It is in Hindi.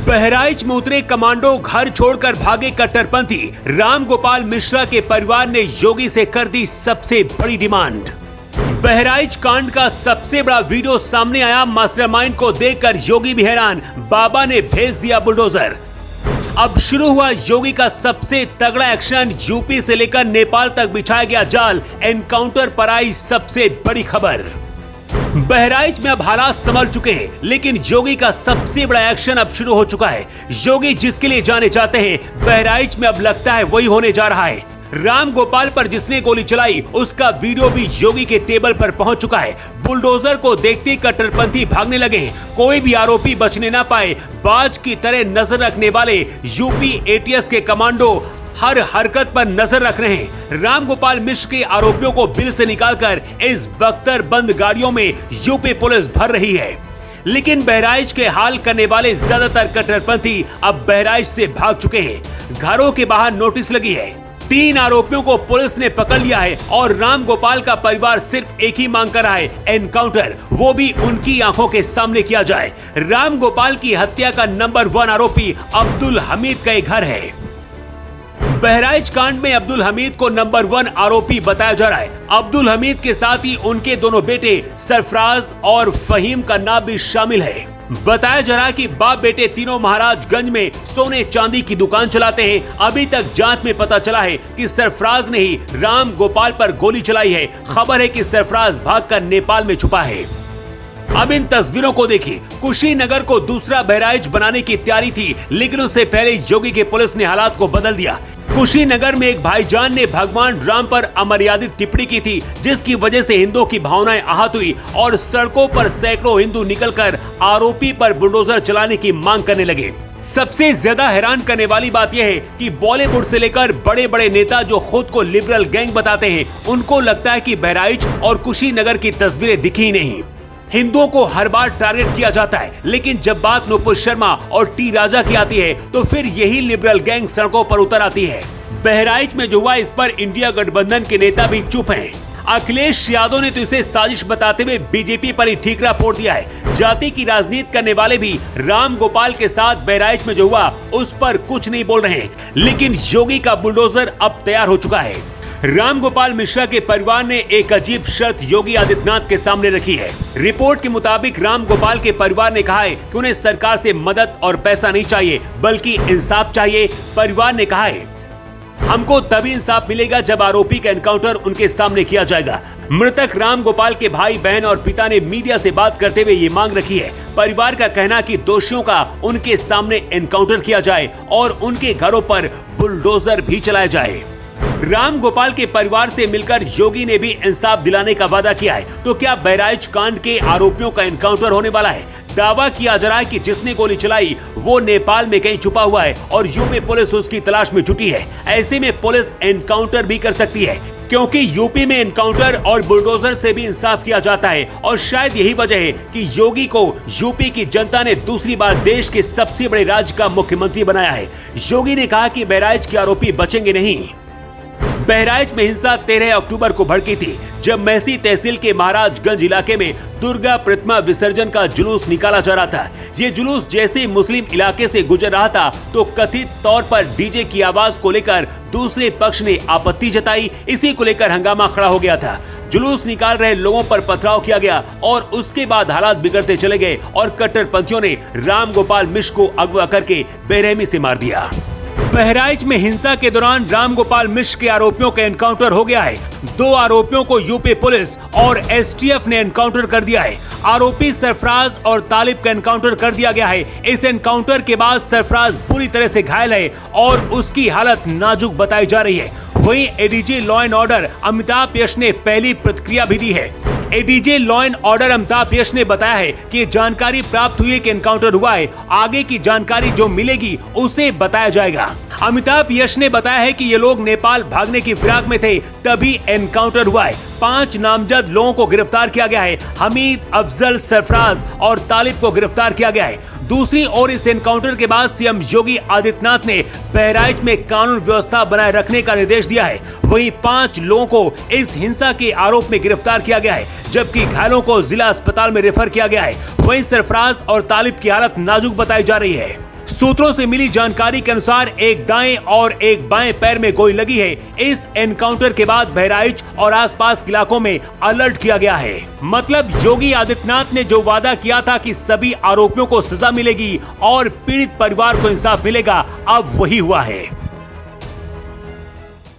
बहराइच में उतरे कमांडो, घर छोड़कर भागे कट्टरपंथी। राम गोपाल मिश्रा के परिवार ने योगी से कर दी सबसे बड़ी डिमांड। बहराइच कांड का सबसे बड़ा वीडियो सामने आया। मास्टरमाइंड को देखकर योगी भी हैरान, बाबा ने भेज दिया बुलडोजर। अब शुरू हुआ योगी का सबसे तगड़ा एक्शन। यूपी से लेकर नेपाल तक बिछाया गया जाल। एनकाउंटर पर आई सबसे बड़ी खबर। बहराइच में अब हालात संभल चुके हैं, लेकिन योगी का सबसे बड़ा एक्शन अब शुरू हो चुका है। योगी जिसके लिए जाने जाते हैं, बहराइच में अब लगता है वही होने जा रहा है। राम गोपाल पर जिसने गोली चलाई, उसका वीडियो भी योगी के टेबल पर पहुंच चुका है। बुलडोजर को देखते कट्टरपंथी भागने लगे। कोई भी आरोपी बचने ना पाए। बाज की तरह नजर रखने वाले यूपी एटीएस के कमांडो हर हरकत पर नजर रख रहे हैं। राम गोपाल मिश्र के आरोपियों को बिल से निकालकर इस बख्तर बंद गाड़ियों में यूपी पुलिस भर रही है। लेकिन बहराइच के हाल करने वाले ज्यादातर कट्टरपंथी अब बहराइच से भाग चुके हैं। घरों के बाहर नोटिस लगी है। 3 आरोपियों को पुलिस ने पकड़ लिया है और राम गोपाल का परिवार सिर्फ एक ही मांग कर रहा है, एनकाउंटर, वो भी उनकी आंखों के सामने किया जाए। राम गोपाल की हत्या का नंबर 1 आरोपी अब्दुल हमीद का घर है। बहराइच कांड में अब्दुल हमीद को नंबर 1 आरोपी बताया जा रहा है। अब्दुल हमीद के साथ ही उनके दोनों बेटे सरफराज और फहीम का नाम भी शामिल है। बताया जा रहा है कि बाप बेटे तीनों महाराजगंज में सोने चांदी की दुकान चलाते हैं। अभी तक जांच में पता चला है कि सरफराज ने ही राम गोपाल पर गोली चलाई है। खबर है कि सरफराज भागकर नेपाल में छुपा है। अब इन तस्वीरों को देखिए। कुशीनगर को दूसरा बहराइच बनाने की तैयारी थी, लेकिन उससे पहले योगी की पुलिस ने हालात को बदल दिया। कुशीनगर में एक भाईजान ने भगवान राम पर अमर्यादित टिप्पणी की थी, जिसकी वजह से हिंदुओं की भावनाएं आहत हुई और सड़कों पर सैकड़ों हिंदू निकलकर आरोपी पर बुलडोजर चलाने की मांग करने लगे। सबसे ज्यादा हैरान करने वाली बात यह है कि बॉलीवुड से लेकर बड़े बड़े नेता जो खुद को लिबरल गैंग बताते हैं, उनको लगता है कि बहराइच और कुशीनगर की तस्वीरें दिखी नहीं। हिंदुओं को हर बार टारगेट किया जाता है, लेकिन जब बात नुपुर शर्मा और टी राजा की आती है तो फिर यही लिबरल गैंग सड़कों पर उतर आती है। बहराइच में जो हुआ, इस पर इंडिया गठबंधन के नेता भी चुप हैं। अखिलेश यादव ने तो इसे साजिश बताते हुए बीजेपी पर ही ठीकरा फोड़ दिया है। जाति की राजनीति करने वाले भी राम गोपाल के साथ बहराइच में जो हुआ उस पर कुछ नहीं बोल रहे हैं, लेकिन योगी का बुलडोजर अब तैयार हो चुका है। राम गोपाल मिश्रा के परिवार ने एक अजीब शर्त योगी आदित्यनाथ के सामने रखी है। रिपोर्ट के मुताबिक राम गोपाल के परिवार ने कहा है कि उन्हें सरकार से मदद और पैसा नहीं चाहिए, बल्कि इंसाफ चाहिए। परिवार ने कहा है, हमको तभी इंसाफ मिलेगा जब आरोपी का एनकाउंटर उनके सामने किया जाएगा। मृतक राम गोपाल के भाई बहन और पिता ने मीडिया से बात करते हुए ये मांग रखी है। परिवार का कहना कि दोषियों का उनके सामने एनकाउंटर किया जाए और उनके घरों पर बुलडोजर भी चलाया जाए। राम गोपाल के परिवार से मिलकर योगी ने भी इंसाफ दिलाने का वादा किया है। तो क्या बहराइच कांड के आरोपियों का एनकाउंटर होने वाला है? दावा किया जा रहा है कि जिसने गोली चलाई वो नेपाल में कहीं छुपा हुआ है और यूपी पुलिस उसकी तलाश में जुटी है। ऐसे में पुलिस एनकाउंटर भी कर सकती है, क्योंकि यूपी में एनकाउंटर और बुलडोजर से भी इंसाफ किया जाता है। और शायद यही वजह है कि योगी को यूपी की जनता ने दूसरी बार देश के सबसे बड़े राज्य का मुख्यमंत्री बनाया है। योगी ने कहा कि बहराइच के आरोपी बचेंगे नहीं। बहराइच में हिंसा 13 अक्टूबर को भड़की थी, जब महसी तहसील के महाराजगंज इलाके में दुर्गा प्रतिमा विसर्जन का जुलूस निकाला जा रहा था। ये जुलूस जैसे मुस्लिम इलाके से गुजर रहा था तो कथित तौर पर डीजे की आवाज को लेकर दूसरे पक्ष ने आपत्ति जताई। इसी को लेकर हंगामा खड़ा हो गया था। जुलूस निकाल रहे लोगों पर पथराव किया गया और उसके बाद हालात बिगड़ते चले गए और कट्टरपंथियों ने राम गोपाल मिश्र को अगवा करके बेरहमी से मार दिया। बहराइच में हिंसा के दौरान राम गोपाल मिश्र के आरोपियों का एनकाउंटर हो गया है। 2 आरोपियों को यूपी पुलिस और एसटीएफ ने एनकाउंटर कर दिया है। आरोपी सरफराज और तालिब का एनकाउंटर कर दिया गया है। इस एनकाउंटर के बाद सरफराज बुरी तरह से घायल है और उसकी हालत नाजुक बताई जा रही है। वहीं ADG law and order Amitabh Yash ने पहली प्रतिक्रिया भी दी है। ADJ law and order Amitabh Yash ने बताया है कि जानकारी प्राप्त हुई है कि एनकाउंटर हुआ है। आगे की जानकारी जो मिलेगी उसे बताया जाएगा। अमिताभ यश ने बताया है कि ये लोग नेपाल भागने की फिराक में थे, तभी एनकाउंटर हुआ है। 5 नामजद लोगों को गिरफ्तार किया गया है। हमीद, अफजल, सरफराज और तालिब को गिरफ्तार किया गया है। दूसरी ओर इस एनकाउंटर के बाद सीएम योगी आदित्यनाथ ने बहराइच में कानून व्यवस्था बनाए रखने का निर्देश दिया है। वहीं 5 लोगों को इस हिंसा के आरोप में गिरफ्तार किया गया है, जबकि घायलों को जिला अस्पताल में रेफर किया गया है। वहीं सरफराज और तालिब की हालत नाजुक बताई जा रही है। सूत्रों से मिली जानकारी के अनुसार एक दाएं और एक बाएं पैर में गोली लगी है। इस एनकाउंटर के बाद बहराइच और आसपास के इलाकों में अलर्ट किया गया है। मतलब योगी आदित्यनाथ ने जो वादा किया था कि सभी आरोपियों को सजा मिलेगी और पीड़ित परिवार को इंसाफ मिलेगा, अब वही हुआ है।